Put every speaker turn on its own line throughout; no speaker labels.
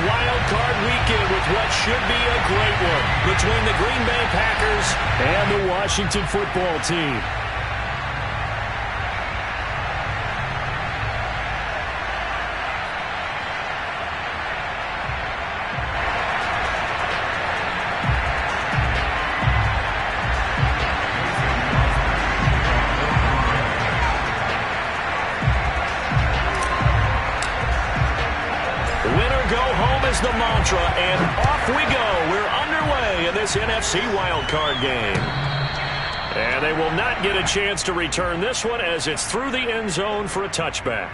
wild card weekend with what should be a great one between the Green Bay Packers and the Washington football team. The mantra, and off we go. We're underway in this NFC wildcard game. And they will not get a chance to return this one as it's through the end zone for a touchback.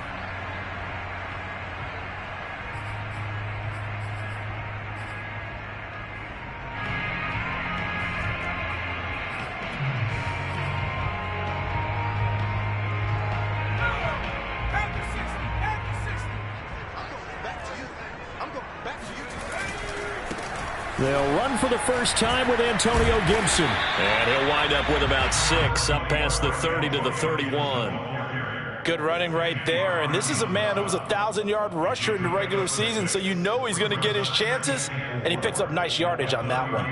They'll run for the first time with Antonio Gibson. And he'll wind up with about 6 up past the 30 to the 31.
Good running right there. And this is a man who was a 1,000-yard rusher in the regular season, so you know he's going to get his chances. And he picks up nice yardage on that one.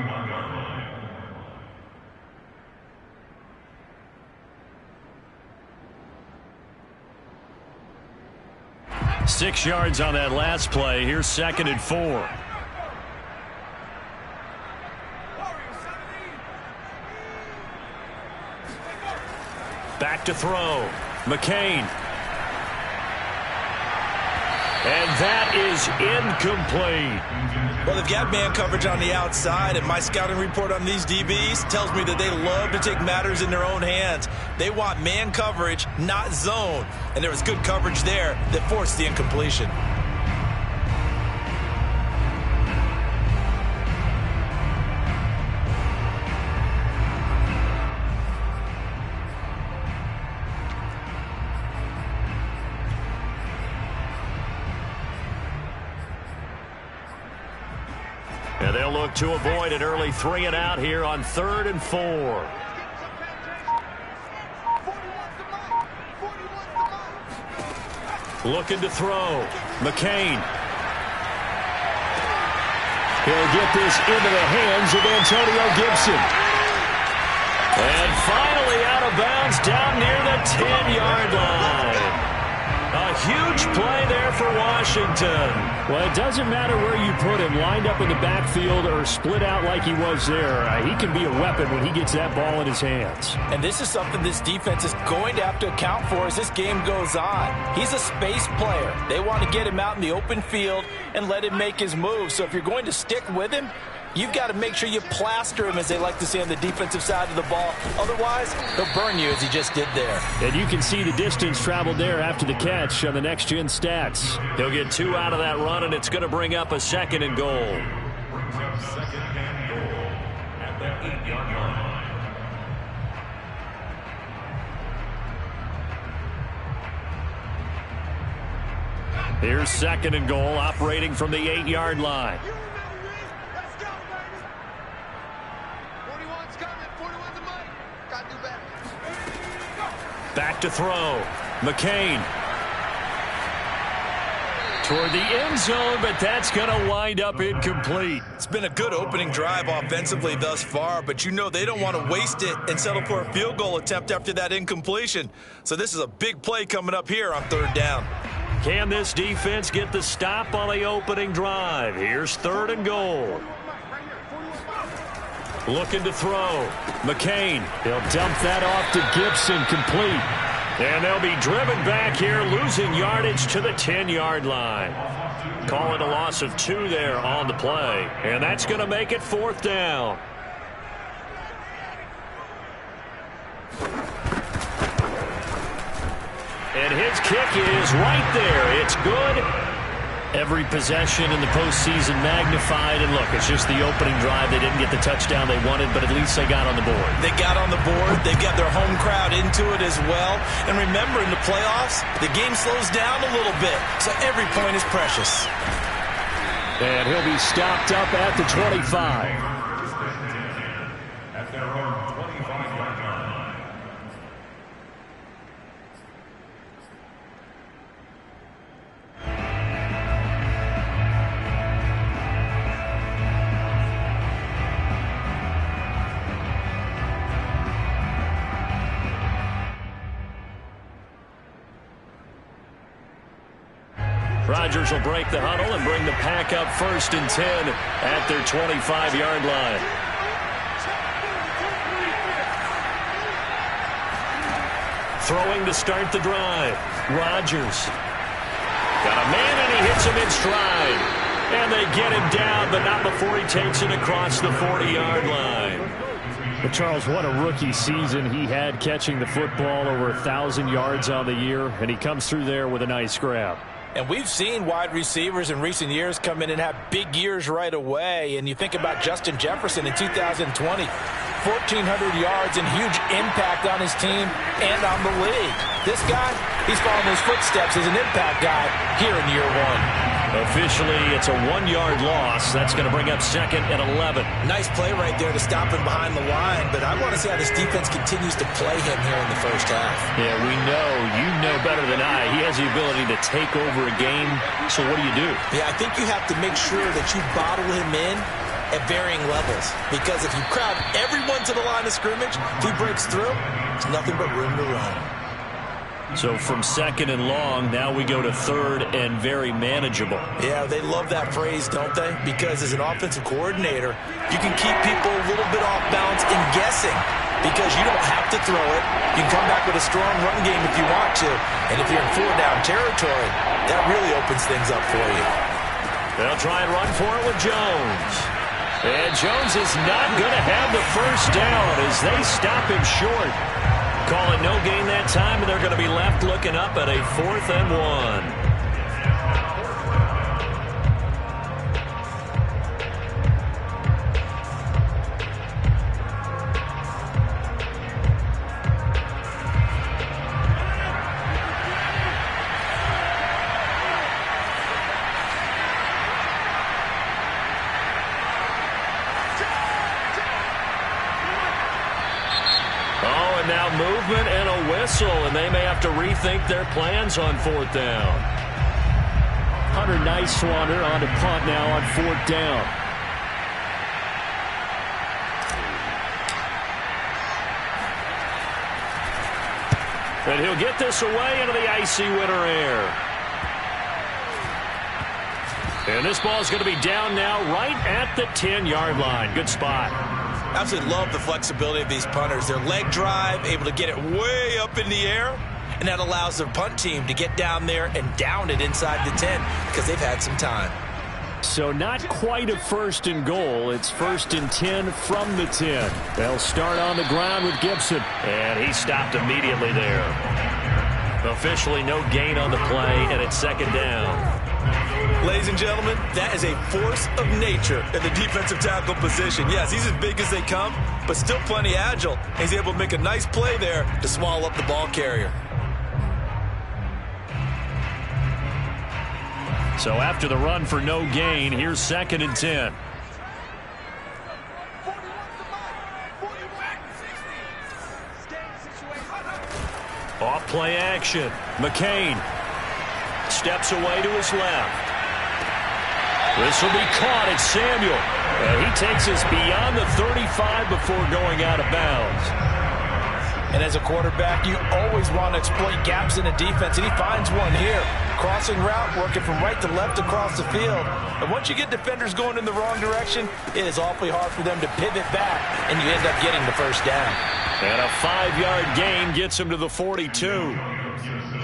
6 yards on that last play. Here's 2nd and 4. Back to throw. McCain. And that is incomplete.
Well, they've got man coverage on the outside, and my scouting report on these DBs tells me that they love to take matters in their own hands. They want man coverage, not zone. And there was good coverage there that forced the incompletion.
And they'll look to avoid an early 3 and out here on 3rd and 4. Looking to throw. McCain. He'll get this into the hands of Antonio Gibson. And finally out of bounds down near the 10-yard line. A huge play there for Washington. Well, it doesn't matter where you put him, lined up in the backfield or split out like he was there. He can be a weapon when he gets that ball in his hands.
And this is something this defense is going to have to account for as this game goes on. He's a space player. They want to get him out in the open field and let him make his moves. So if you're going to stick with him, you've got to make sure you plaster him, as they like to say, on the defensive side of the ball. Otherwise, he'll burn you as he just did there.
And you can see the distance traveled there after the catch on the next-gen stats. He'll get 2 out of that run, and it's going to bring up a 2nd and goal. At the 8-yard line. Here's 2nd and goal, operating from the 8-yard line. Back to throw. McCain. Toward the end zone, but that's going to wind up incomplete.
It's been a good opening drive offensively thus far, but you know they don't want to waste it and settle for a field goal attempt after that incompletion. So this is a big play coming up here on 3rd down.
Can this defense get the stop on the opening drive? Here's 3rd and goal. Looking to throw. McCain. He'll dump that off to Gibson, complete. And they'll be driven back here, losing yardage to the 10-yard line. Call it a loss of 2 there on the play. And that's going to make it 4th down. And his kick is right there. It's good. Every possession in the postseason magnified. And look, it's just the opening drive. They didn't get the touchdown they wanted, but at least they got on the board.
They got on the board. They've got their home crowd into it as well. And remember, in the playoffs, the game slows down a little bit. So every point is precious.
And he'll be stopped up at the 25. Chargers will break the huddle and bring the pack up 1st and 10 at their 25-yard line. Throwing to start the drive. Rodgers. Got a man, and he hits him in stride. And they get him down, but not before he takes it across the 40-yard line.
But Charles, what a rookie season he had, catching the football over 1,000 yards on the year, and he comes through there with a nice grab.
And we've seen wide receivers in recent years come in and have big years right away. And you think about Justin Jefferson in 2020, 1,400 yards and huge impact on his team and on the league. This guy, he's following his footsteps as an impact guy here in year 1.
Officially, it's a 1-yard loss. That's going to bring up 2nd and 11.
Nice play right there to stop him behind the line, but I want to see how this defense continues to play him here in the first half.
Yeah, we know, you know better than I, he has the ability to take over a game, so what do you do?
Yeah, I think you have to make sure that you bottle him in at varying levels, because if you crowd everyone to the line of scrimmage, if he breaks through, there's nothing but room to run.
So from 2nd and long, now we go to 3rd and very manageable.
Yeah, they love that phrase, don't they? Because as an offensive coordinator, you can keep people a little bit off balance and guessing, because you don't have to throw it. You can come back with a strong run game if you want to. And if you're in 4-down territory, that really opens things up for you.
They'll try and run for it with Jones. And Jones is not going to have the first down as they stop him short. Call it no gain that time, and they're going to be left looking up at a 4th and 1. Now movement and a whistle, and they may have to rethink their plans on 4th down.
Hunter Nice-Swander on to punt now on 4th down.
And he'll get this away into the icy winter air. And this ball is going to be down now right at the 10-yard line. Good spot.
Absolutely love the flexibility of these punters. Their leg drive, able to get it way up in the air, and that allows their punt team to get down there and down it inside the 10 because they've had some time.
So not quite a 1st and goal. It's 1st and 10 from the 10. They'll start on the ground with Gibson.
And he stopped immediately there. Officially no gain on the play, and it's 2nd down.
Ladies and gentlemen, that is a force of nature in the defensive tackle position. Yes, he's as big as they come, but still plenty agile. He's able to make a nice play there to swallow up the ball carrier.
So after the run for no gain, here's 2nd and 10.
Off play action. McCain steps away to his left. This will be caught. It's Samuel. And he takes us beyond the 35 before going out of bounds.
And as a quarterback, you always want to exploit gaps in a defense, and he finds one here. Crossing route, working from right to left across the field. And once you get defenders going in the wrong direction, it is awfully hard for them to pivot back, and you end up getting the first down.
And a 5-yard gain gets him to the 42.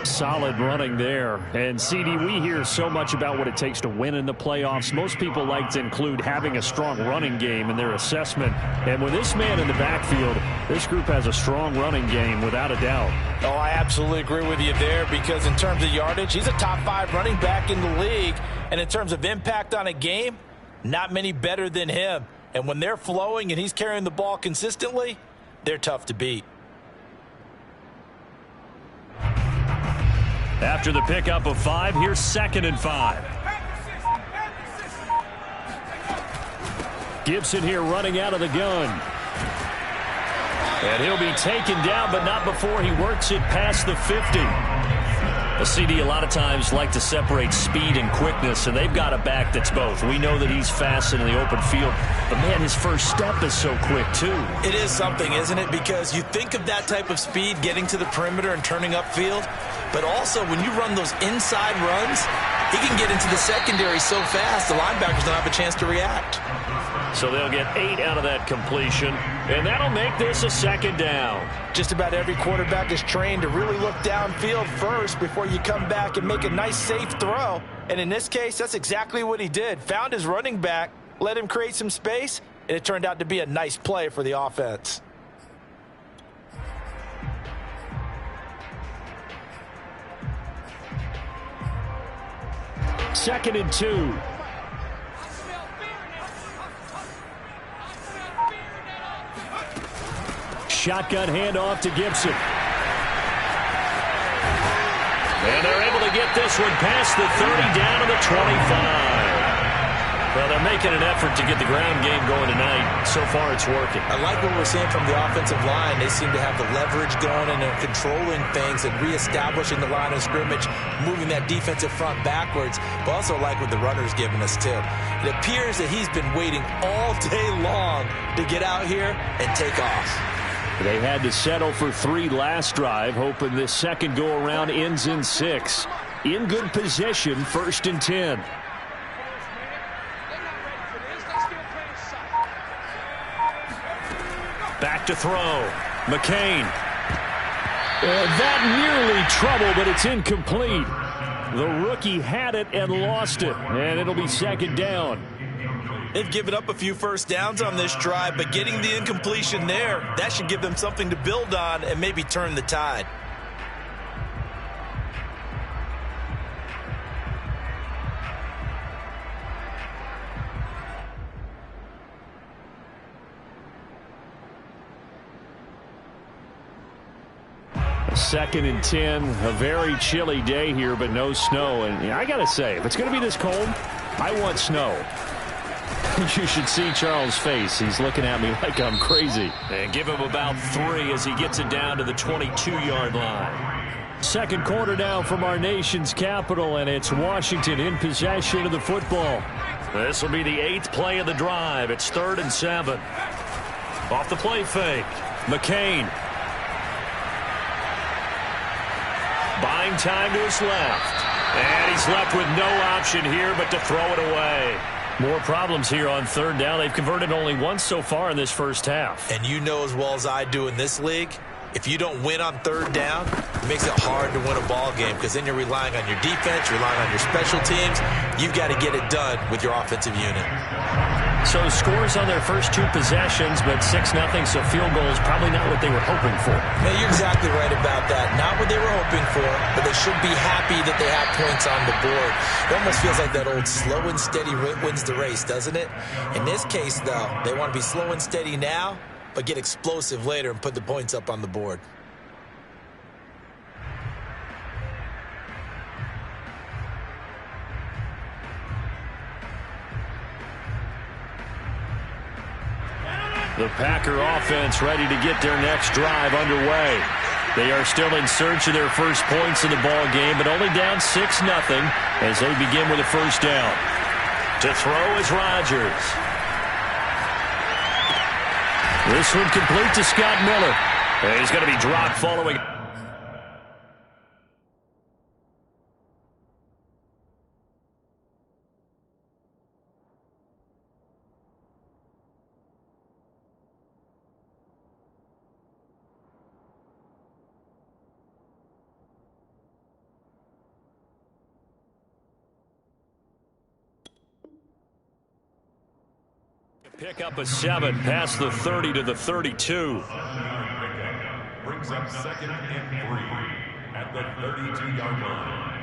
Solid running there. And, CD, we hear so much about what it takes to win in the playoffs. Most people like to include having a strong running game in their assessment. And with this man in the backfield, this group has a strong running game without a doubt.
Oh, I absolutely agree with you there, because in terms of yardage, he's a top 5 running back in the league. And in terms of impact on a game, not many better than him. And when they're flowing and he's carrying the ball consistently, they're tough to beat.
After the pickup of 5, here's 2nd and 5. Gibson here running out of the gun. And he'll be taken down, but not before he works it past the 50.
A CD a lot of times like to separate speed and quickness, and they've got a back that's both. We know that he's fast in the open field, but, man, his first step is so quick, too.
It is something, isn't it? Because you think of that type of speed getting to the perimeter and turning upfield, but also when you run those inside runs, He can get into the secondary so fast, the linebackers don't have a chance to react.
So they'll get 8 out of that completion, and that'll make this a second down.
Just about every quarterback is trained to really look downfield first before you come back and make a nice, safe throw. And in this case, that's exactly what he did. Found his running back, let him create some space, and it turned out to be a nice play for the offense.
Second and 2. Shotgun handoff to Gibson. And they're able to get this one past the 30 down to the 25. Well, they're making an effort to get the ground game going tonight. So far, it's working.
I like what we're seeing from the offensive line. They seem to have the leverage going and they're controlling things and reestablishing the line of scrimmage, moving that defensive front backwards. But also like what the runner's giving us, too. It appears that he's been waiting all day long to get out here and take off.
They had to settle for 3 last drive, hoping this second go-around ends in 6. In good position, 1st and 10. Back to throw. McCain. That nearly trouble, but it's incomplete. The rookie had it and lost it, and it'll be second down.
They've given up a few first downs on this drive, but getting the incompletion there, that should give them something to build on and maybe turn the tide.
Second and 10, a very chilly day here, but no snow. And I got to say, if it's going to be this cold, I want snow. You should see Charles' face. He's looking at me like I'm crazy. And give him about 3 as he gets it down to the 22-yard line. Second quarter now from our nation's capital, and it's Washington in possession of the football. This will be the 8th play of the drive. It's 3rd and 7. Off the play fake. McCain. Buying time to his left. And he's left with no option here but to throw it away. More problems here on 3rd down. They've converted only once so far in this first half.
And you know as well as I do in this league, if you don't win on 3rd down, it makes it hard to win a ball game because then you're relying on your defense, you're relying on your special teams. You've got to get it done with your offensive unit.
So scores on their first 2 possessions, but 6-0, so field goal is probably not what they were hoping for.
Yeah, you're exactly right about that. Not what they were hoping for, but they should be happy that they have points on the board. It almost feels like that old slow and steady wins the race, doesn't it? In this case, though, they want to be slow and steady now, but get explosive later and put the points up on the board.
The Packer offense ready to get their next drive underway. They are still in search of their first points in the ball game, but only down 6-0 as they begin with a first down. To throw is Rodgers. This one complete to Scott Miller. And he's going to be dropped following. Pick up a 7 past the 30 to the 32.
Brings up 2nd and 3 at the 32-yard line.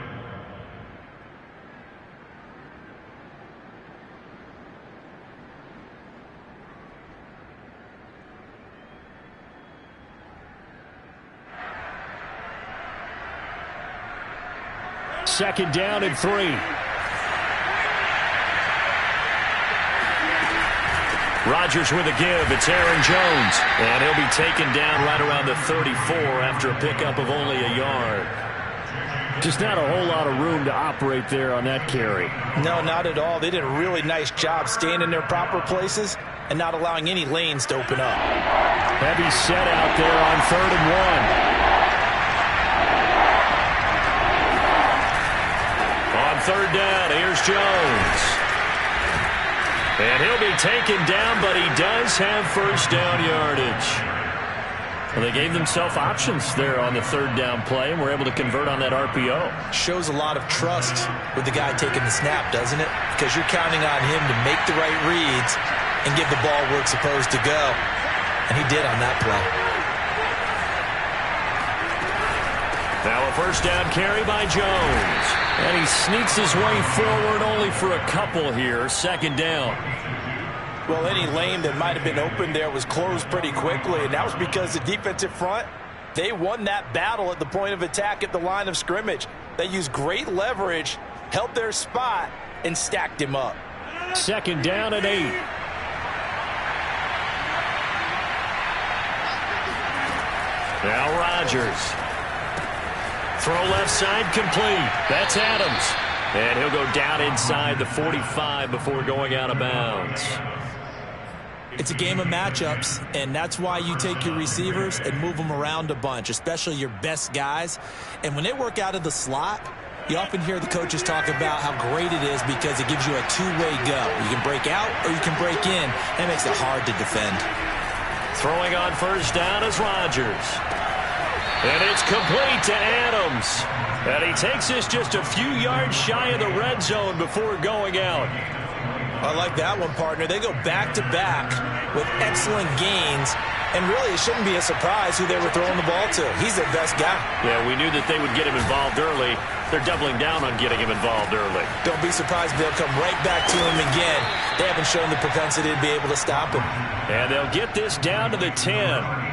Second down and 3. Rodgers with a give. It's Aaron Jones. And he'll be taken down right around the 34 after a pickup of only a yard. Just not a whole lot of room to operate there on that carry.
No, not at all. They did a really nice job staying in their proper places and not allowing any lanes to open up.
Heavy set out there on 3rd and 1. On
third down. Here's Jones. And he'll be taken down, but he does have first down yardage. Well, they gave themselves options there on the third down play and were able to convert on that RPO.
Shows a lot of trust with the guy taking the snap, doesn't it? Because you're counting on him to make the right reads and give the ball where it's supposed to go. And he did on that play.
Now a first down carry by Jones. And he sneaks his way forward only for a couple here. Second down.
Well, any lane that might have been open there was closed pretty quickly, and that was because the defensive front, they won that battle at the point of attack at the line of scrimmage. They used great leverage, held their spot, and stacked him up.
Second down and 8. Now Rodgers. Throw left side complete. That's Adams. And he'll go down inside the 45 before going out of bounds.
It's a game of matchups, and that's why you take your receivers and move them around a bunch, especially your best guys. And when they work out of the slot, you often hear the coaches talk about how great it is because it gives you a two-way go. You can break out or you can break in. That makes it hard to defend.
Throwing on first down is Rodgers. And it's complete to Adams. And he takes this just a few yards shy of the red zone before going out.
I like that one, partner. They go back-to-back with excellent gains. And really, it shouldn't be a surprise who they were throwing the ball to. He's their best guy.
Yeah, we knew that they would get him involved early. They're doubling down on getting him involved early.
Don't be surprised if they'll come right back to him again. They haven't shown the propensity to be able to stop him.
And they'll get this down to the 10.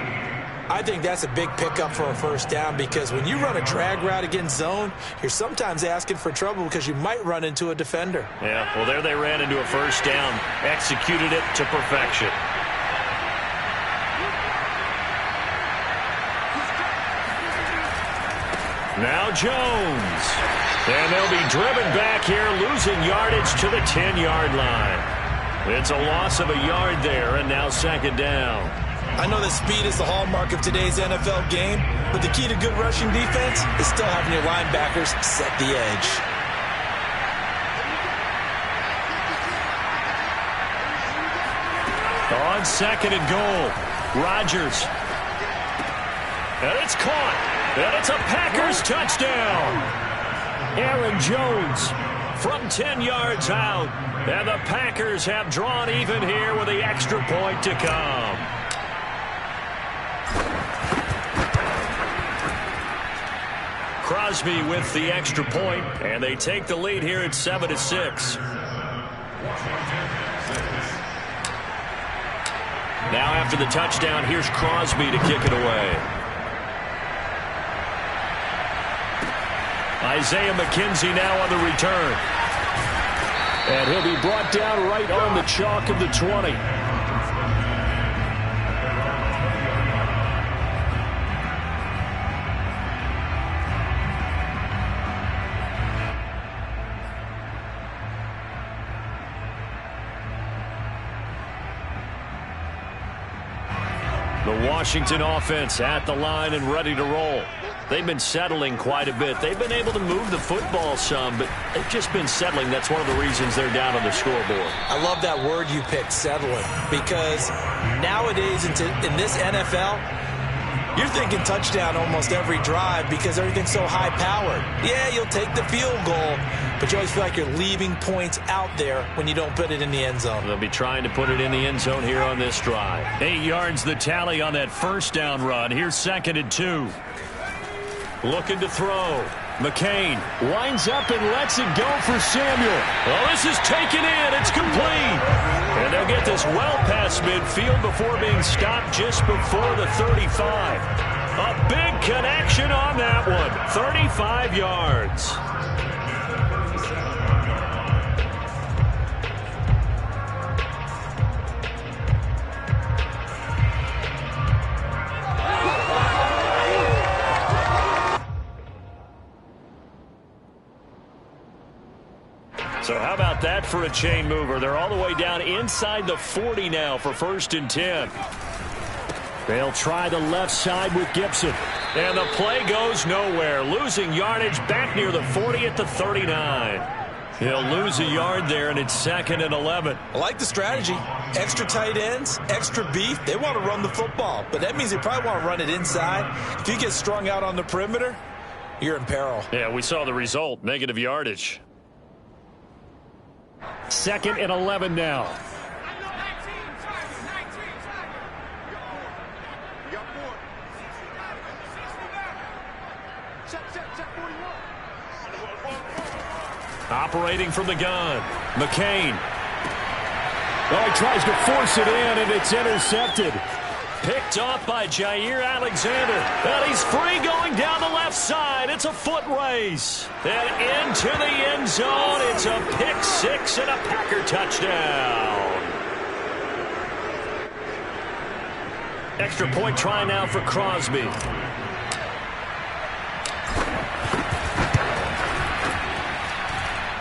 I think that's a big pickup for a first down because when you run a drag route against zone, you're sometimes asking for trouble because you might run into a defender.
Yeah, well, there they ran into a first down, executed it to perfection. Now Jones. And they'll be driven back here, losing yardage to the 10-yard line. It's a loss of a yard there, and now second down.
I know that speed is the hallmark of today's NFL game, but the key to good rushing defense is still having your linebackers set the edge.
On second and goal, Rodgers. And it's caught. And it's a Packers touchdown. Aaron Jones from 10 yards out. And the Packers have drawn even here with the extra point to come. Crosby with the extra point, and they take the lead here at 7-6. Now after the touchdown, here's Crosby to kick it away. Isaiah McKenzie now on the return. And he'll be brought down right on the chalk of the 20. The Washington offense at the line and ready to roll. They've been settling quite a bit. They've been able to move the football some, but they've just been settling. That's one of the reasons they're down on the scoreboard.
I love that word you picked, settling, because nowadays in this NFL, you're thinking touchdown almost every drive because everything's so high-powered. Yeah, you'll take the field goal, but you always feel like you're leaving points out there when you don't put it in the end zone.
They'll be trying to put it in the end zone here on this drive. 8 yards the tally on that first down run. Here's second and 2. Looking to throw. McCain winds up and lets it go for Samuel. Well, this is taken in. It's complete. And they'll get this well past midfield before being stopped just before the 35. A big connection on that one. 35 yards. So how about that for a chain mover? They're all the way down inside the 40 now for first and 10. They'll try the left side with Gibson. And the play goes nowhere. Losing yardage back near the 40 at the 39. He'll lose a yard there, and it's 2nd and 11.
I like the strategy. Extra tight ends, extra beef. They want to run the football, but that means they probably want to run it inside. If you get strung out on the perimeter, you're in peril.
Yeah, we saw the result. Negative yardage. 2nd and 11 now. Operating from the gun, McCain. Oh, he tries to force it in, and it's intercepted. Picked off by Jair Alexander. And he's free going down the left side. It's a foot race. And into the end zone. It's a pick six and a Packer touchdown. Extra point try now for Crosby.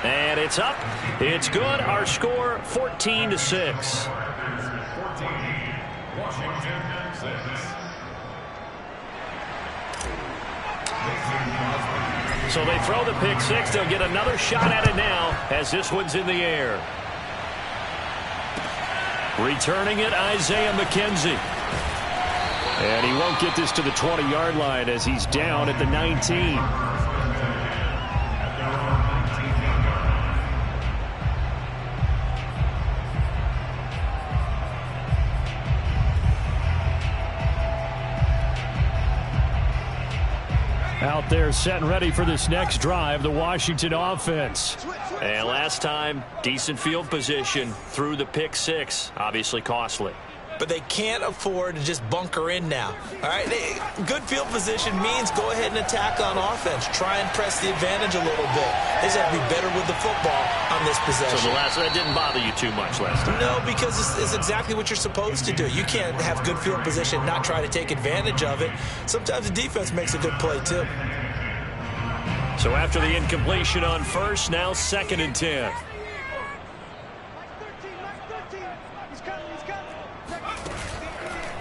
And it's up. It's good. Our score 14-6.
14, Washington 6.
So they throw the pick six. They'll get another shot at it now as this one's in the air. Returning it, Isaiah McKenzie. And he won't get this to the 20-yard line as he's down at the 19. Out there set and ready for this next drive, the Washington offense. And last time, decent field position through the pick six, obviously costly.
But they can't afford to just bunker in now. All right, good field position means go ahead and attack on offense. Try and press the advantage a little bit. They just have to be better with the football on this possession.
So that didn't bother you too much last time?
No, because it's exactly what you're supposed to do. You can't have good field position and not try to take advantage of it. Sometimes the defense makes a good play, too.
So after the incompletion on first, now 2nd and 10.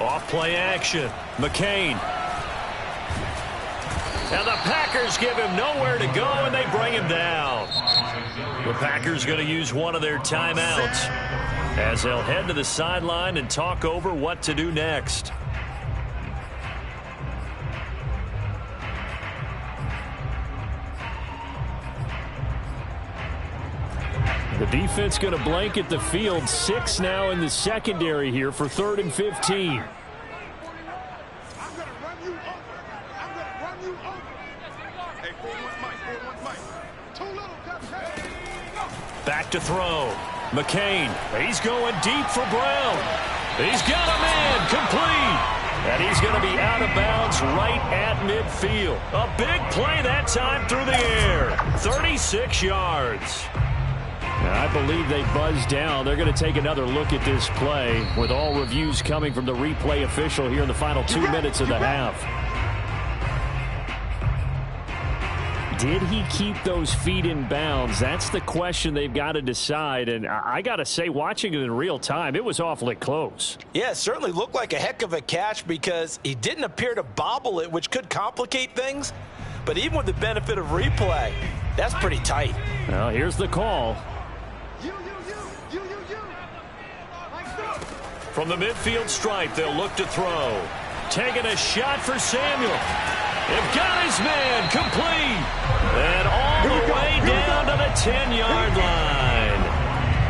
Off play action. McCain. And the Packers give him nowhere to go, and they bring him down. The Packers going to use one of their timeouts as they'll head to the sideline and talk over what to do next. The defense going to blanket the field. 6 now in the secondary here for 3rd and 15. Back to throw. McCain. He's going deep for Brown. He's got a man complete. And he's going to be out of bounds right at midfield. A big play that time through the air. 36 yards. And I believe they buzzed down. They're going to take another look at this play with all reviews coming from the replay official here in the final 2 minutes of the half. Did he keep those feet in bounds? That's the question they've got to decide. And I got to say, watching it in real time, it was awfully close.
Yeah, it certainly looked like a heck of a catch because he didn't appear to bobble it, which could complicate things. But even with the benefit of replay, that's pretty tight.
Well, here's the call. From the midfield stripe, they'll look to throw. Taking a shot for Samuel. They've got his man complete. And all the way down to the 10-yard line.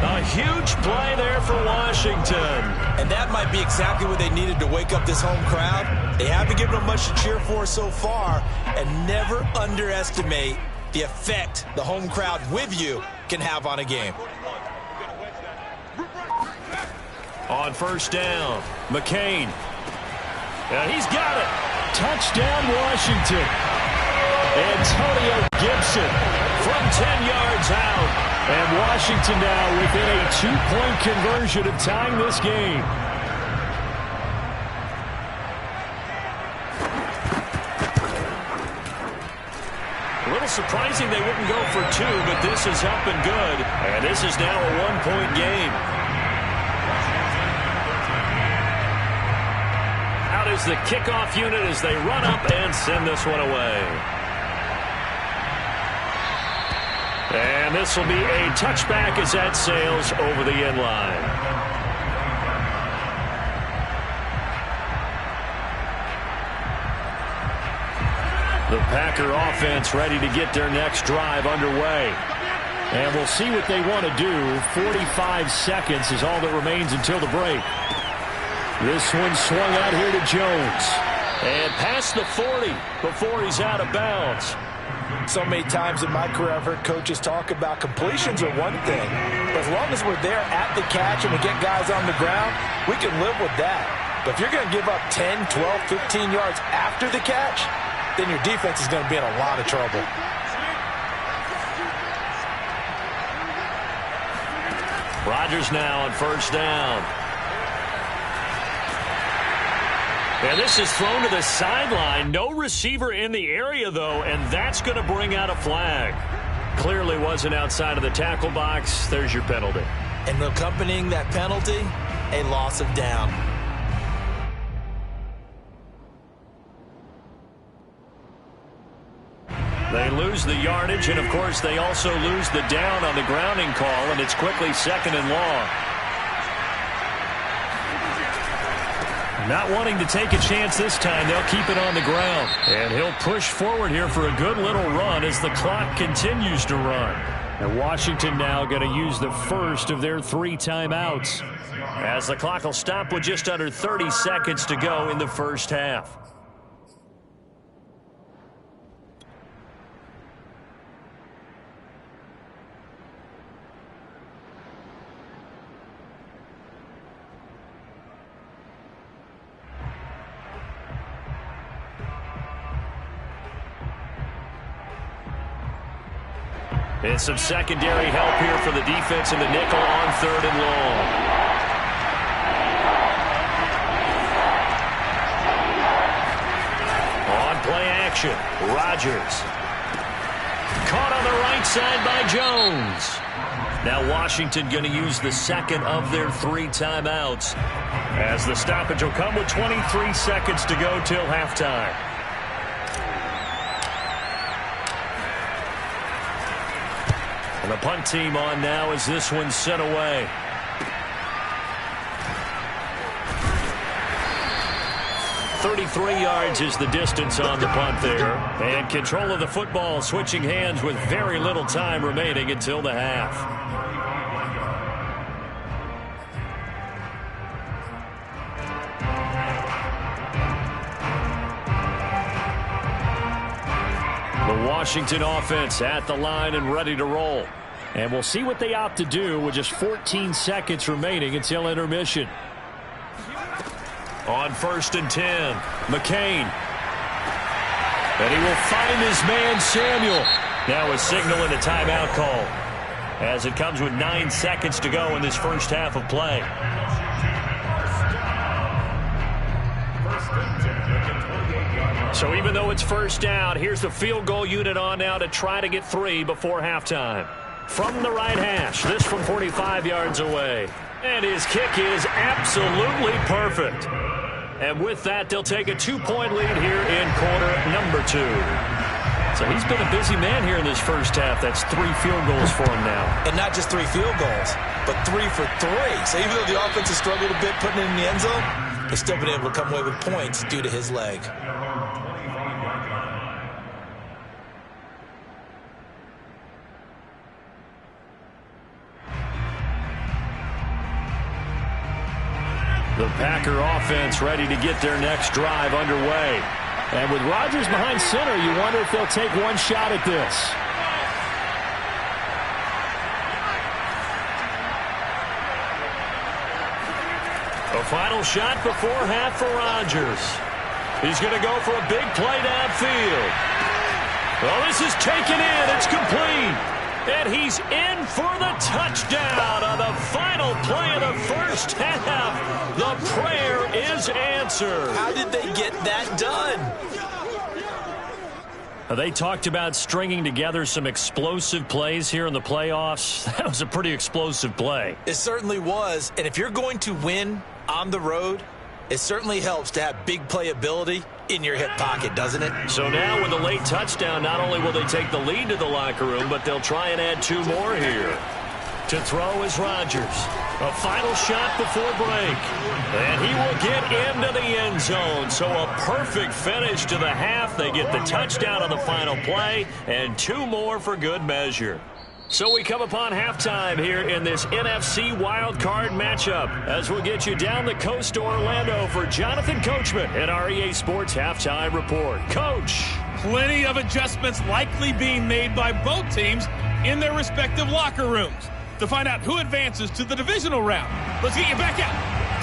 A huge play there for Washington.
And that might be exactly what they needed to wake up this home crowd. They haven't given them much to cheer for so far. And never underestimate the effect the home crowd with you can have on a game.
On first down, McCain. And he's got it. Touchdown, Washington. Antonio Gibson from 10 yards out. And Washington now within a 2-point conversion of tying this game. A little surprising they wouldn't go for 2, but this is up and good. And this is now a 1-point game. Out is the kickoff unit as they run up and send this one away.
And this will be a touchback as that sails over the end line. The Packer offense ready to get their next drive underway. And we'll see what they want to do. 45 seconds is all that remains until the break. This one swung out here to Jones. And past the 40 before he's out of bounds.
So many times in my career I've heard coaches talk about completions are one thing. But as long as we're there at the catch and we get guys on the ground, we can live with that. But if you're going to give up 10, 12, 15 yards after the catch, then your defense is going to be in a lot of trouble.
Rodgers now on first down. And this is thrown to the sideline. No receiver in the area, though, and that's going to bring out a flag. Clearly wasn't outside of the tackle box. There's your penalty.
And accompanying that penalty, a loss of down.
They lose the yardage, and, of course, they also lose the down on the grounding call, and it's quickly second and long. Not wanting to take a chance this time, they'll keep it on the ground. And he'll push forward here for a good little run as the clock continues to run. And Washington now going to use the first of their 3 timeouts, as the clock will stop with just under 30 seconds to go in the first half. And some secondary help here for the defense in the nickel on third and long. On play action, Rodgers. Caught on the right side by Jones. Now Washington going to use the second of their 3 timeouts, as the stoppage will come with 23 seconds to go till halftime. The punt team on now as this one's sent away. "33 yards is the distance on the punt there. And control of the football switching hands with very little time remaining until the half. The Washington offense at the line and ready to roll. And we'll see what they opt to do with just 14 seconds remaining until intermission. On first and 10, McCain. And he will find his man, Samuel. Now a signal and a timeout call, as it comes with 9 seconds to go in this first half of play. So even though it's first down, here's the field goal unit on now to try to get 3 before halftime. From the right hash, this from 45 yards away. And his kick is absolutely perfect. And with that, they'll take a 2-point lead here in quarter number 2. So he's been a busy man here in this first half. That's 3 field goals for him now.
And not just 3 field goals, but 3 for 3. So even though the offense has struggled a bit putting it in the end zone, they've still been able to come away with points due to his leg.
The Packer offense ready to get their next drive underway. And with Rodgers behind center, you wonder if they'll take one shot at this. A final shot before half for Rodgers. He's going to go for a big play downfield. Well, this is taken in. It's complete. And he's in for the touchdown on the final play of the first half. The prayer is answered.
How did they get that done?
They talked about stringing together some explosive plays here in the playoffs. That was a pretty explosive play.
It certainly was. And if you're going to win on the road, it certainly helps to have big playability in your hip pocket, doesn't it?
So now with a late touchdown, not only will they take the lead to the locker room, but they'll try and add 2 more here. To throw is Rodgers. A final shot before break. And he will get into the end zone. So a perfect finish to the half. They get the touchdown on the final play, and 2 more for good measure. So we come upon halftime here in this NFC wildcard matchup as we'll get you down the coast to Orlando for Jonathan Coachman at our EA Sports Halftime Report. Coach.
Plenty of adjustments likely being made by both teams in their respective locker rooms. To find out who advances to the divisional round, let's get you back out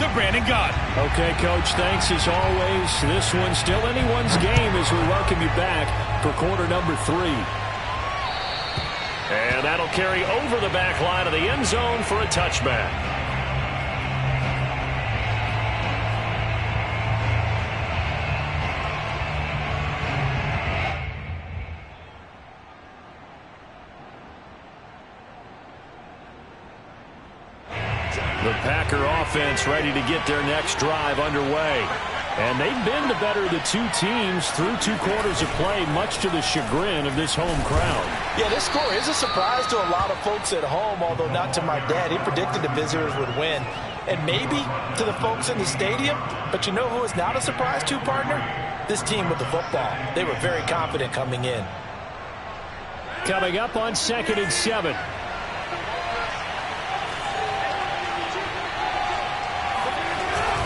to Brandon Gaudin.
Okay, Coach, thanks as always. This one's still anyone's game as we welcome you back for quarter number 3. And that'll carry over the back line of the end zone for a touchback. The Packer offense ready to get their next drive underway. And they've been the better of the 2 teams through 2 quarters of play, much to the chagrin of this home crowd.
Yeah, this score is a surprise to a lot of folks at home, although not to my dad. He predicted the visitors would win. And maybe to the folks in the stadium. But you know who is not a surprise to, partner? This team with the football. They were very confident coming in.
Coming up on 2nd and 7.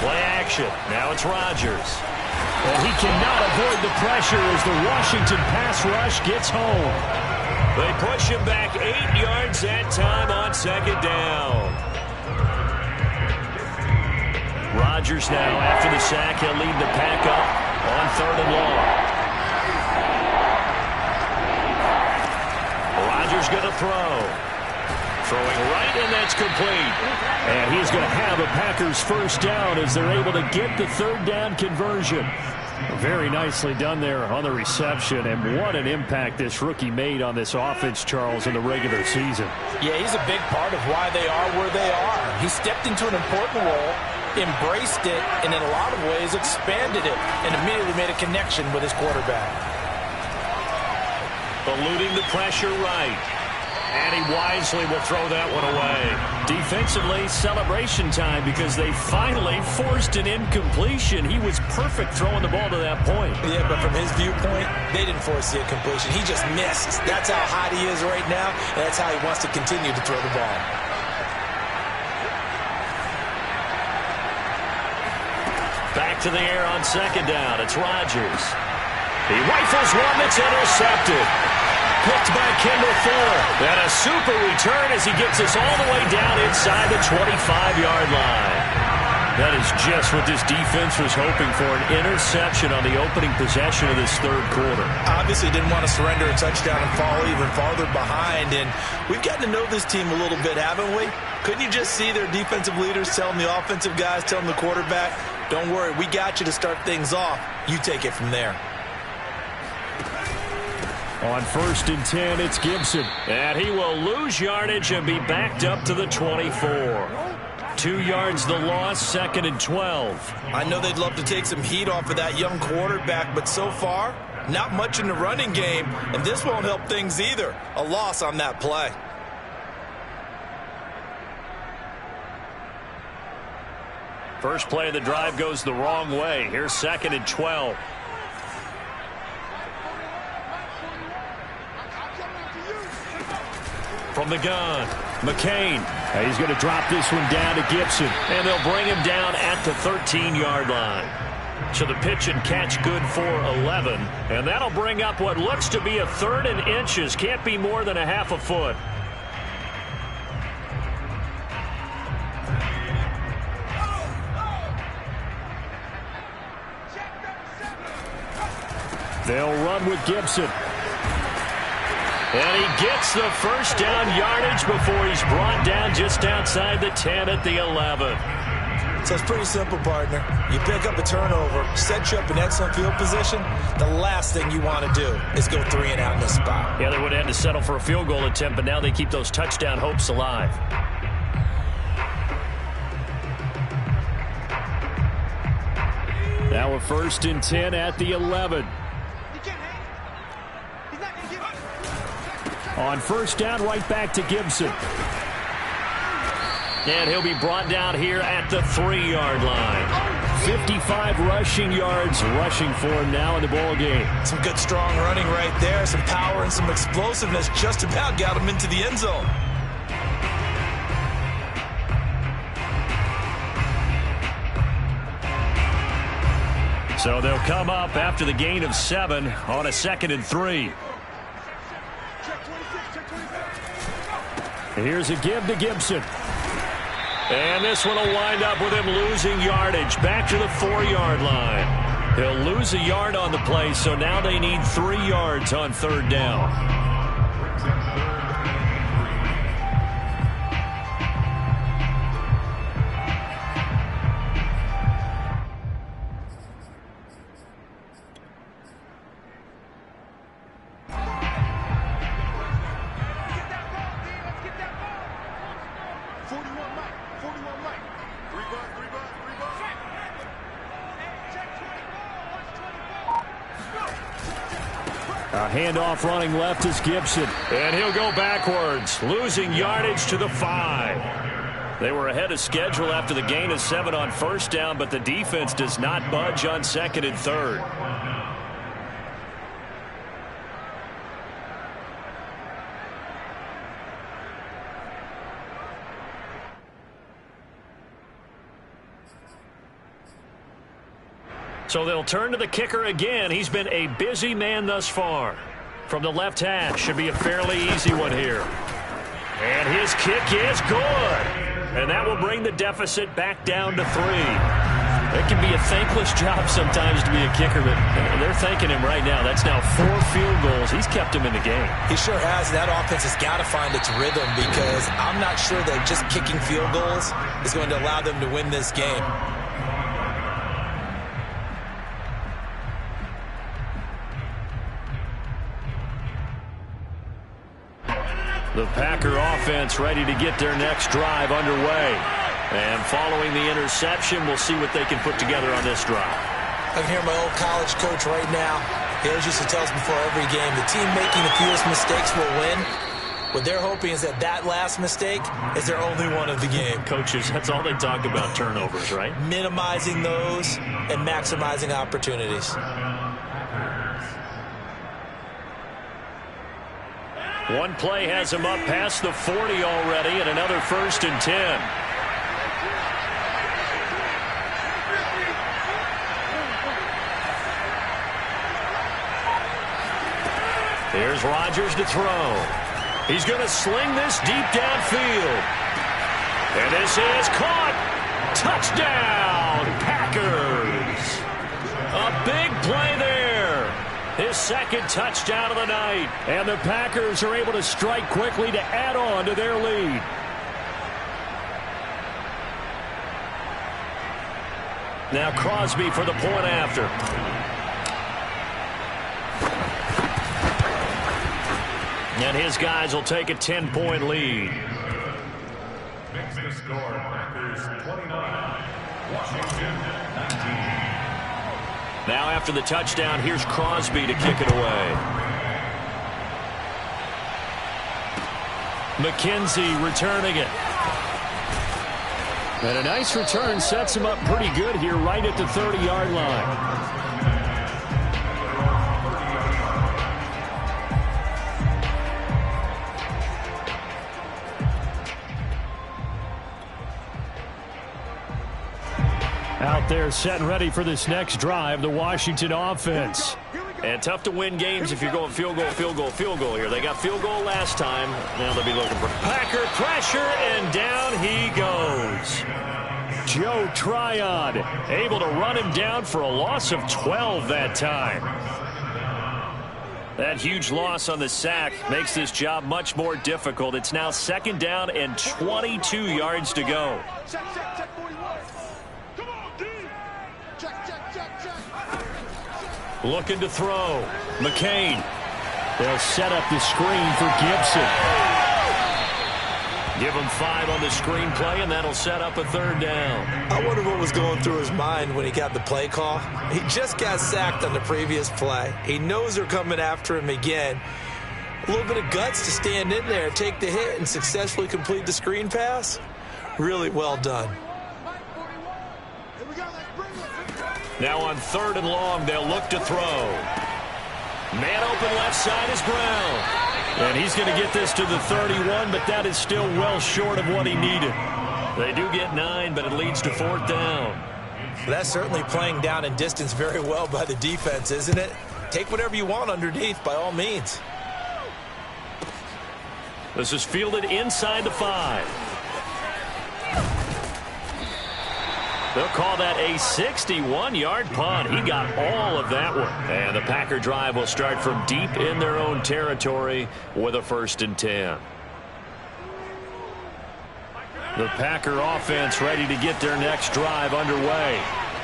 Play action. Now it's Rodgers. And he cannot avoid the pressure as the Washington pass rush gets home. They push him back 8 yards that time on 2nd down. Rodgers now, after the sack, he'll lead the pack up on 3rd and long. Rodgers going to throw. Throwing right, and that's complete.
And he's going to have a Packers first down as they're able to get the 3rd down conversion. Very nicely done there on the reception, and what an impact this rookie made on this offense, Charles, in the regular season.
Yeah, he's a big part of why they are where they are. He stepped into an important role, embraced it, and in a lot of ways expanded it, and immediately made a connection with his quarterback.
Eluding the pressure right. And he wisely will throw that one away. Defensively, celebration time because they finally forced an incompletion. He was perfect throwing the ball to that point.
Yeah, but from his viewpoint, they didn't force the incompletion. He just missed. That's how hot he is right now, and that's how he wants to continue to throw the ball.
Back to the air on 2nd down. It's Rodgers. He rifles one that's intercepted. Picked by Kendall Fuller. And a super return as he gets us all the way down inside the 25-yard line. That is just what this defense was hoping for, an interception on the opening possession of this 3rd quarter.
Obviously didn't want to surrender a touchdown and fall even farther behind. And we've gotten to know this team a little bit, haven't we? Couldn't you just see their defensive leaders telling the offensive guys, telling the quarterback, don't worry, we got you to start things off. You take it from there.
On 1st and 10, it's Gibson.
And he will lose yardage and be backed up to the 24. 2 yards the loss, 2nd and 12.
I know they'd love to take some heat off of that young quarterback, but so far, not much in the running game, and this won't help things either. A loss on that play.
First play of the drive goes the wrong way. Here's 2nd and 12. From the gun, McCain.
He's going to drop this one down to Gibson.
And they'll bring him down at the 13-yard line. So the pitch and catch good for 11. And that'll bring up what looks to be a 3rd and inches. Can't be more than a half a foot.
They'll run with Gibson.
And he gets the first down yardage before he's brought down just outside the 10 at the 11.
So it's pretty simple, partner. You pick up a turnover, set you up in excellent field position. The last thing you want to do is go 3 and out in this spot.
Yeah, they would have had to settle for a field goal attempt, but now they keep those touchdown hopes alive.
Now a 1st and 10 at the 11. On 1st down, right back to Gibson. And he'll be brought down here at the 3-yard line. 55 rushing yards rushing for him now in the ball game.
Some good strong running right there. Some power and some explosiveness just about got him into the end zone.
So they'll come up after the gain of 7 on a 2nd and 3. Here's a give to Gibson. And this one will wind up with him losing yardage back to the 4-yard line. He'll lose a yard on the play, so now they need 3 yards on 3rd down. A handoff running left is Gibson. And he'll go backwards, losing yardage to the 5. They were ahead of schedule after the gain of 7 on 1st down, but the defense does not budge on 2nd and 3rd. So they'll turn to the kicker again. He's been a busy man thus far. From the left hash, should be a fairly easy one here. And his kick is good. And that will bring the deficit back down to 3. It can be a thankless job sometimes to be a kicker, but they're thanking him right now. That's now 4 field goals. He's kept him in the game.
He sure has. That offense has got to find its rhythm because I'm not sure that just kicking field goals is going to allow them to win this game.
The Packer offense ready to get their next drive underway. And following the interception, we'll see what they can put together on this drive.
I can hear my old college coach right now. He always used to tell us before every game, the team making the fewest mistakes will win. What they're hoping is that that last mistake is their only one of the game.
Coaches, that's all they talk about, turnovers, right?
Minimizing those and maximizing opportunities.
One play has him up past the 40 already, and another 1st and 10. Here's Rodgers to throw. He's going to sling this deep downfield. And this is caught. Touchdown, Packers. A big play there. His 2nd touchdown of the night. And the Packers are able to strike quickly to add on to their lead. Now Crosby for the point after. And his guys will take a 10-point lead.
Makes the score Packers 29, Washington 19.
Now after the touchdown, here's Crosby to kick it away. McKenzie returning it. And a nice return sets him up pretty good here right at the 30-yard line. Out there set and ready for this next drive, the Washington offense. And tough to win games if you're going field goal, field goal, field goal here. They got field goal last time. Now they'll be looking for Packer pressure, and down he goes. Joe Tryon able to run him down for a loss of 12 that time. That huge loss on the sack makes this job much more difficult. It's now 2nd down and 22 yards to go. Looking to throw. McCain. They'll set up the screen for Gibson.
Give him 5 on the screenplay, and that'll set up a 3rd down.
I wonder what was going through his mind when he got the play call. He just got sacked on the previous play. He knows they're coming after him again. A little bit of guts to stand in there, take the hit, and successfully complete the screen pass. Really well done.
Now on 3rd and long, they'll look to throw. Man open left side is Brown. And he's going to get this to the 31, but that is still well short of what he needed. They do get 9, but it leads to 4th down.
That's certainly playing down in distance very well by the defense, isn't it? Take whatever you want underneath, by all means.
This is fielded inside the 5. They'll call that a 61-yard punt. He got all of that one. And the Packer drive will start from deep in their own territory with a 1st and 10. The Packer offense ready to get their next drive underway.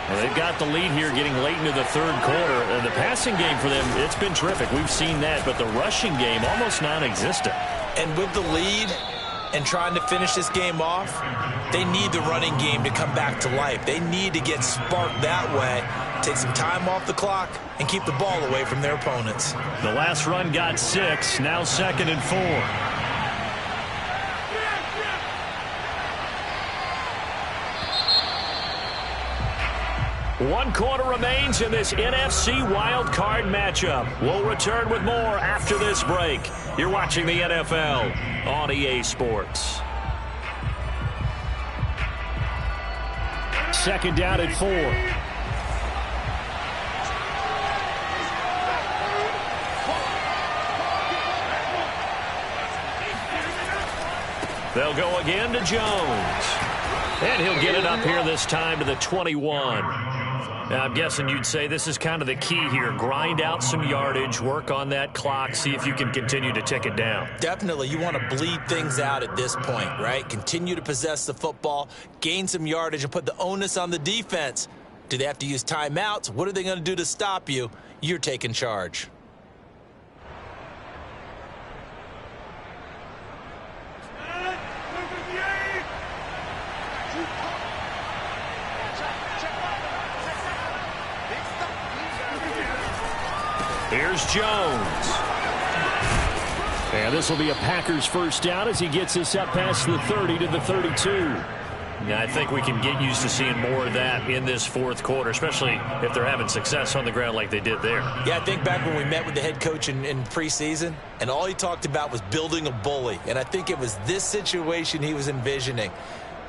And they've got the lead here getting late into the 3rd quarter. And the passing game for them, it's been terrific. We've seen that, but the rushing game almost non-existent.
And with the lead and trying to finish this game off, they need the running game to come back to life. They need to get sparked that way, take some time off the clock, and keep the ball away from their opponents.
The last run got 6, now 2nd and 4. One quarter remains in this NFC Wild Card matchup. We'll return with more after this break. You're watching the NFL on EA Sports. 2nd down at 4. They'll go again to Jones. And he'll get it up here this time to the 21. Now, I'm guessing you'd say this is kind of the key here. Grind out some yardage, work on that clock, see if you can continue to tick it down.
Definitely. You want to bleed things out at this point, right? Continue to possess the football, gain some yardage, and put the onus on the defense. Do they have to use timeouts? What are they going to do to stop you? You're taking charge.
Here's Jones. And this will be a Packers 1st down as he gets this up past the 30 to the 32.
Yeah, I think we can get used to seeing more of that in this 4th quarter, especially if they're having success on the ground like they did there.
Yeah, I think back when we met with the head coach in preseason, and all he talked about was building a bully. And I think it was this situation he was envisioning.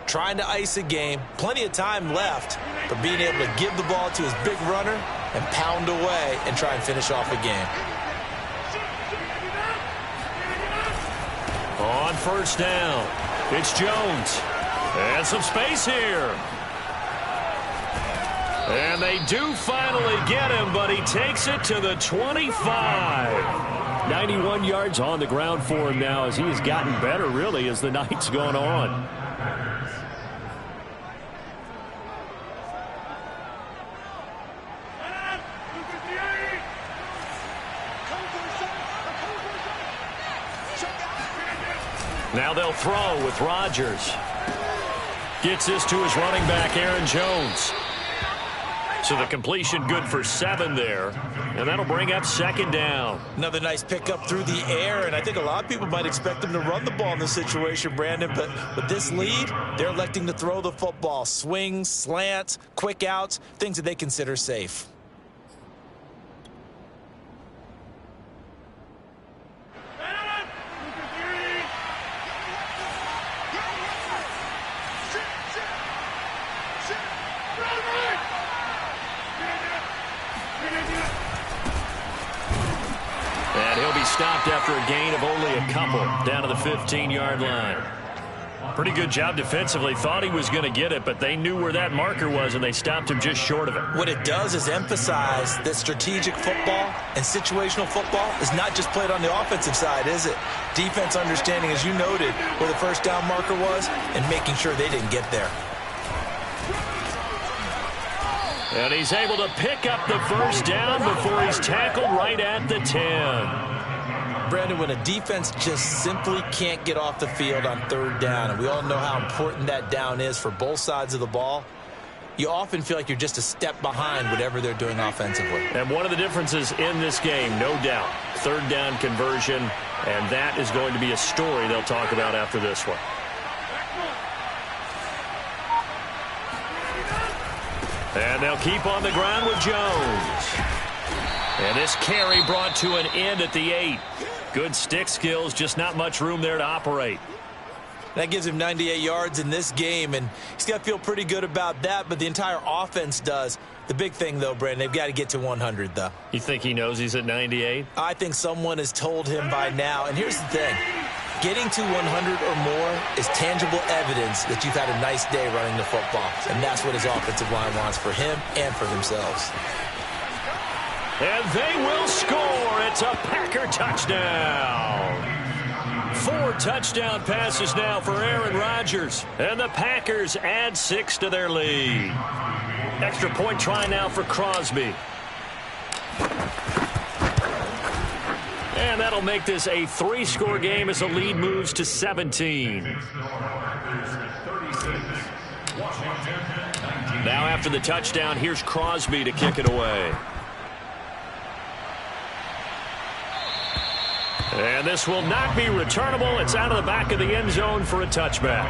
Trying to ice a game, plenty of time left, but being able to give the ball to his big runner and pound away and try and finish off a game.
On 1st down, it's Jones. And some space here. And they do finally get him, but he takes it to the 25. 91 yards on the ground for him now as he has gotten better, really, as the night's gone on. Now they'll throw with Rodgers. Gets this to his running back, Aaron Jones. So the completion good for 7 there. And that'll bring up 2nd down.
Another nice pickup through the air, and I think a lot of people might expect them to run the ball in this situation, Brandon, but with this lead, they're electing to throw the football. Swings, slants, quick outs, things that they consider safe.
Stopped after a gain of only a couple down to the 15-yard line. Pretty good job defensively. Thought he was going to get it, but they knew where that marker was, and they stopped him just short of it.
What it does is emphasize that strategic football and situational football is not just played on the offensive side, is it? Defense understanding, as you noted, where the 1st down marker was and making sure they didn't get there.
And he's able to pick up the 1st down before he's tackled right at the 10.
Brandon, when a defense just simply can't get off the field on third down, and we all know how important that down is for both sides of the ball, you often feel like you're just a step behind whatever they're doing offensively.
And one of the differences in this game, no doubt, third down conversion, and that is going to be a story they'll talk about after this one. And they'll keep on the ground with Jones. And this carry brought to an end at the 8. Good stick skills, just not much room there to operate.
That gives him 98 yards in this game, and he's got to feel pretty good about that, but the entire offense does. The big thing, though, Brandon, they've got to get to 100, though.
You think he knows he's at 98?
I think someone has told him by now, and here's the thing. Getting to 100 or more is tangible evidence that you've had a nice day running the football, and that's what his offensive line wants for him and for themselves.
And they will score. It's a Packer touchdown. 4 touchdown passes now for Aaron Rodgers. And the Packers add 6 to their lead. Extra point try now for Crosby. And that'll make this a 3-score game as the lead moves to 17. Now after the touchdown, here's Crosby to kick it away. And this will not be returnable. It's out of the back of the end zone for a touchback.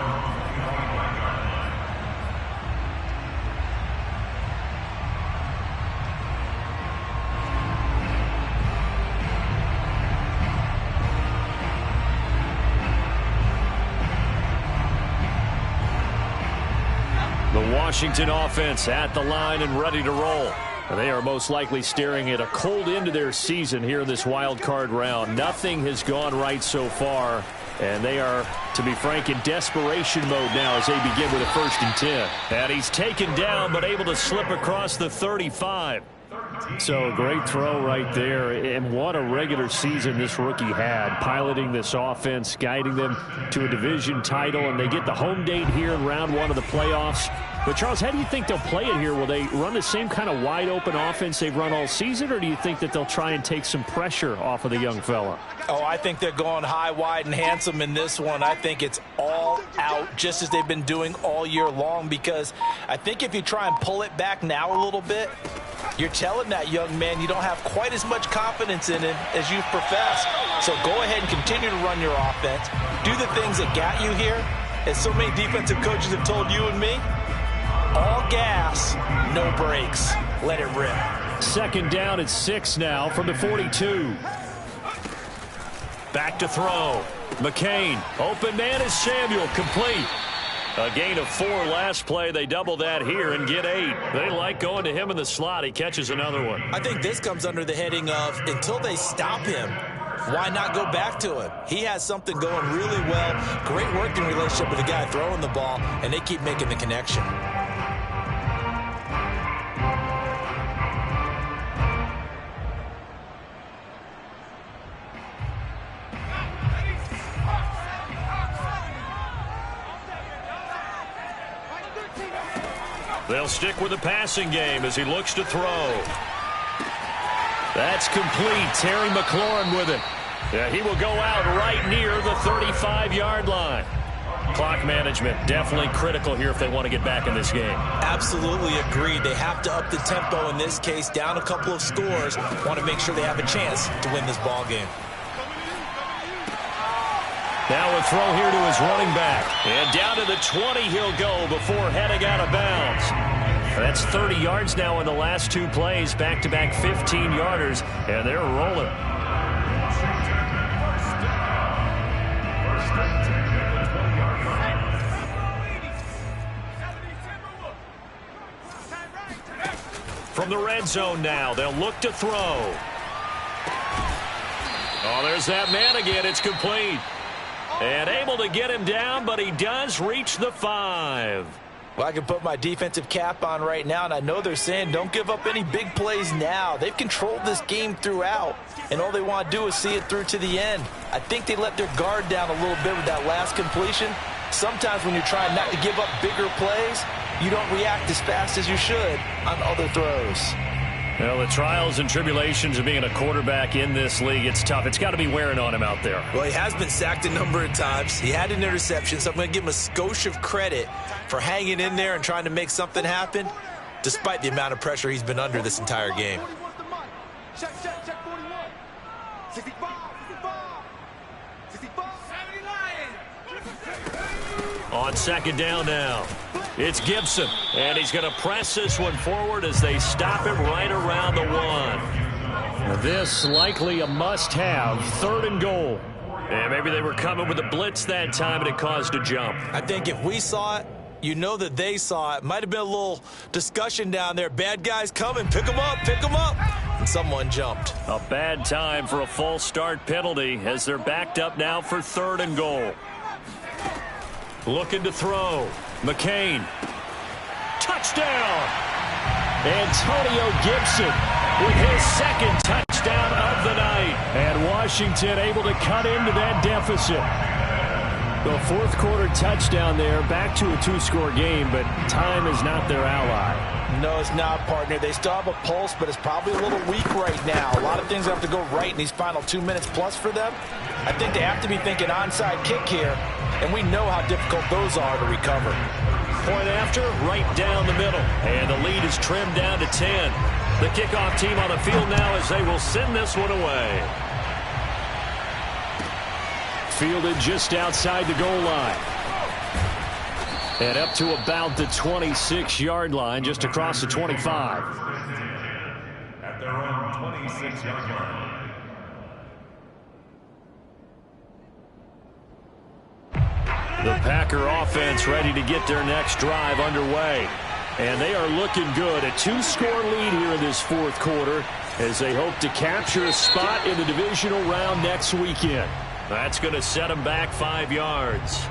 The Washington offense at the line and ready to roll. They are most likely staring at a cold end to their season here in this wild card round. Nothing has gone right so far, and they are, to be frank, in desperation mode now as they begin with a 1st and 10. And he's taken down but able to slip across the 35. So great throw right there, and what a regular season this rookie had, piloting this offense, guiding them to a division title, and they get the home date here in round 1 of the playoffs. But, Charles, how do you think they'll play it here? Will they run the same kind of wide-open offense they've run all season, or do you think that they'll try and take some pressure off of the young fella?
Oh, I think they're going high, wide, and handsome in this one. I think it's all out, just as they've been doing all year long, because I think if you try and pull it back now a little bit, you're telling that young man you don't have quite as much confidence in him as you've professed. So go ahead and continue to run your offense. Do the things that got you here. As so many defensive coaches have told you and me, all gas, no brakes. Let it rip.
2nd down at 6 now from the 42. Back to throw. McCain. Open man is Samuel. Complete. A gain of 4 last play. They double that here and get 8. They like going to him in the slot. He catches another one.
I think this comes under the heading of until they stop him, why not go back to him? He has something going really well. Great working relationship with the guy throwing the ball, and they keep making the connection.
They'll stick with the passing game as he looks to throw. That's complete. Terry McLaurin with it. Yeah, he will go out right near the 35-yard line. Clock management definitely critical here if they want to get back in this game.
Absolutely agreed. They have to up the tempo in this case, down a couple of scores. Want to make sure they have a chance to win this ball game.
Now a throw here to his running back. And down to the 20 he'll go before heading out of bounds. That's 30 yards now in the last 2 plays. Back-to-back 15-yarders. And they're rolling. From the red zone now, they'll look to throw. Oh, there's that man again. It's complete. And able to get him down, but he does reach the 5.
Well, I can put my defensive cap on right now, and I know they're saying don't give up any big plays now. They've controlled this game throughout, and all they want to do is see it through to the end. I think they let their guard down a little bit with that last completion. Sometimes when you're trying not to give up bigger plays, you don't react as fast as you should on other throws.
Well, the trials and tribulations of being a quarterback in this league, it's tough. It's got to be wearing on him out there.
Well, he has been sacked a number of times. He had an interception, so I'm going to give him a skosh of credit for hanging in there and trying to make something happen, despite the amount of pressure he's been under this entire game.
Check 41. 65.
On second down now, it's Gibson, and he's going to press this one forward as they stop him right around the 1.
This likely a must-have, 3rd and goal.
And maybe they were coming with a blitz that time, and it caused a jump.
I think if we saw it, you know that they saw it. Might have been a little discussion down there. Bad guys coming, pick them up, and someone jumped.
A bad time for a false start penalty as they're backed up now for 3rd and goal. Looking to throw. McCain. Touchdown!
Antonio Gibson with his 2nd touchdown of the night. And Washington able to cut into that deficit. The 4th quarter touchdown there, back to a 2-score game, but time is not their ally.
No, it's not, partner. They still have a pulse, but it's probably a little weak right now. A lot of things have to go right in these final 2 minutes plus for them. I think they have to be thinking onside kick here, and we know how difficult those are to recover.
Point after, right down the middle. And the lead is trimmed down to 10. The kickoff team on the field now as they will send this one away.
Fielded just outside the goal line. And up to about the 26-yard line, just across the 25.
At their own 26-yard line.
The Packer offense ready to get their next drive underway.
And they are looking good. A 2-score lead here in this 4th quarter as they hope to capture a spot in the divisional round next weekend.
That's going to set them back 5 yards.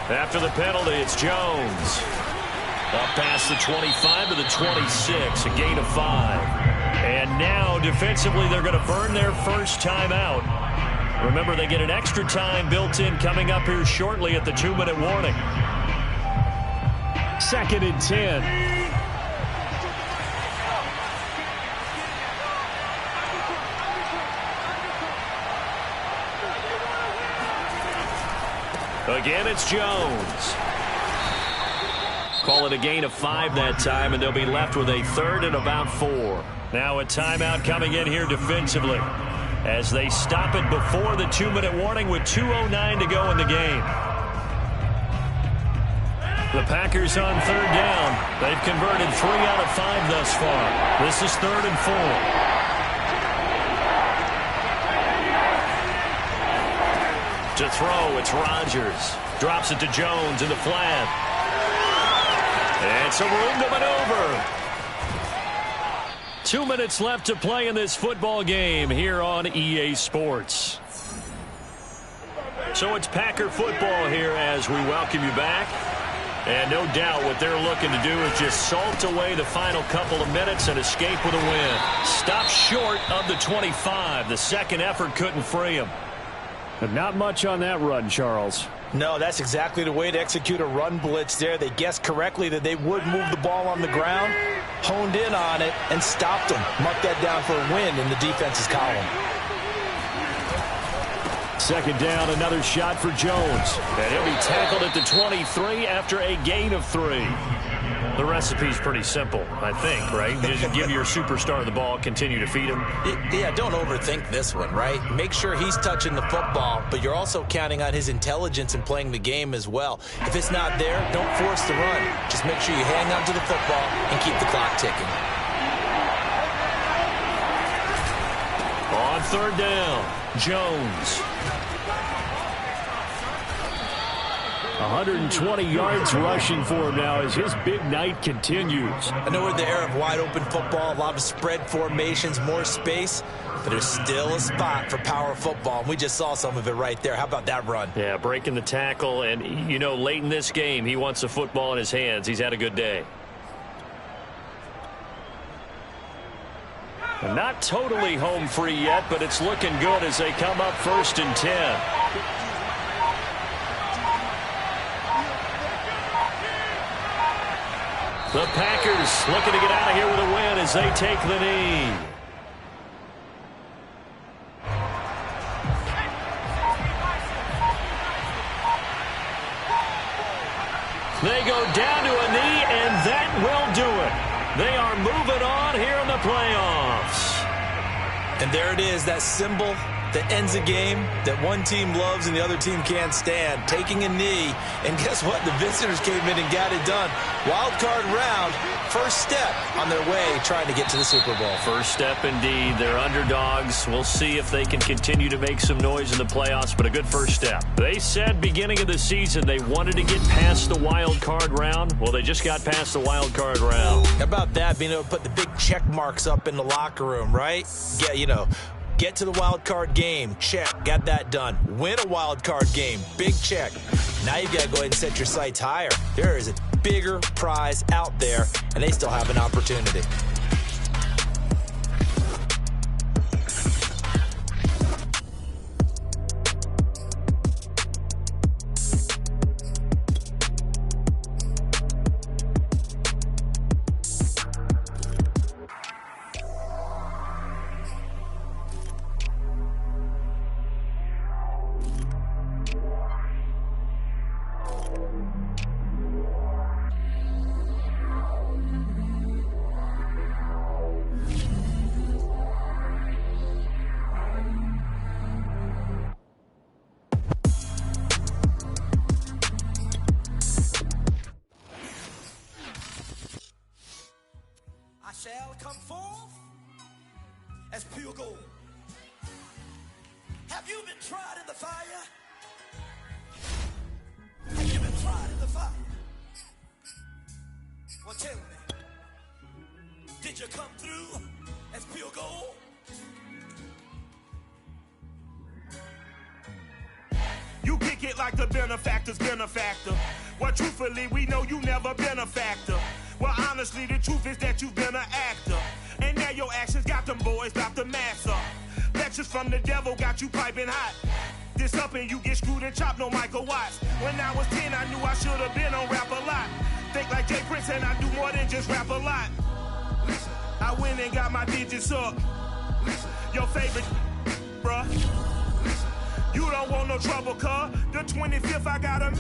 After the penalty, it's Jones. Up past the 25 to the 26, a gain of 5. And now, defensively, they're going to burn their first timeout. Remember, they get an extra time built in coming up here shortly at the 2-minute warning.
2nd and 10.
Again, it's Jones. Call it a gain of 5 that time, and they'll be left with a 3rd and about 4. Now a timeout coming in here defensively as they stop it before the 2-minute warning with 2:09 to go in the game. The Packers on 3rd down. They've converted 3 out of 5 thus far. This is 3rd and 4. To throw, it's Rodgers. Drops it to Jones in the flat. And some room to maneuver. 2 minutes left to play in this football game here on EA Sports. So it's Packer football here as we welcome you back. And no doubt what they're looking to do is just salt away the final couple of minutes and escape with a win. Stop short of the 25. The second effort couldn't free him.
But not much on that run, Charles.
No, that's exactly the way to execute a run blitz there. They guessed correctly that they would move the ball on the ground, honed in on it, and stopped them. Mark that down for a win in the defense's column.
2nd down, another shot for Jones.
And he'll be tackled at the 23 after a gain of 3. The recipe's pretty simple, I think, right? You just give your superstar the ball, continue to feed him.
Yeah, don't overthink this one, right? Make sure he's touching the football, but you're also counting on his intelligence in playing the game as well. If it's not there, don't force the run. Just make sure you hang on to the football and keep the clock ticking.
On 3rd down, Jones.
120 yards rushing for him now as his big night continues.
I know we're in the era of wide open football, a lot of spread formations, more space, but there's still a spot for power football, and we just saw some of it right there. How about that run?
Yeah, breaking the tackle, and, you know, late in this game, he wants the football in his hands. He's had a good day. And not totally home free yet, but it's looking good as they come up 1st and 10. The Packers looking to get out of here with a win as they take the knee. They go down to a knee, and that will do it. They are moving on here in the playoffs.
And there it is, that symbol that ends a game that one team loves and the other team can't stand, taking a knee. And guess what? The visitors came in and got it done. Wild card round, first step on their way trying to get to the Super Bowl.
First step indeed. They're underdogs. We'll see if they can continue to make some noise in the playoffs, but a good first step. They said beginning of the season they wanted to get past the wild card round. Well, they just got past the wild card round.
How about that, being able to put the big check marks up in the locker room, right? Yeah, you know, get to the wild card game, check, got that done. Win a wild card game, big check. Now you've got to go ahead and set your sights higher. There is a bigger prize out there, and they still have an opportunity.
Shall come forth as pure gold. Have you been tried in the fire? Have you been tried in the fire? Well, tell me, did you come through as pure gold?
You kick it like the benefactor's benefactor. Well, truthfully, we know you never been a factor. Well, honestly, the truth is that you've been an actor. And now your actions got them boys about to mass up. Lectures from the devil got you piping hot. This up and you get screwed and chopped, no Michael Watts. When I was 10, I knew I should have been on Rap a Lot. Think like Jay Prince and I do more than just rap a lot. I went and got my digits up. Your favorite, bruh. You don't want no trouble, cuz. The 25th, I got a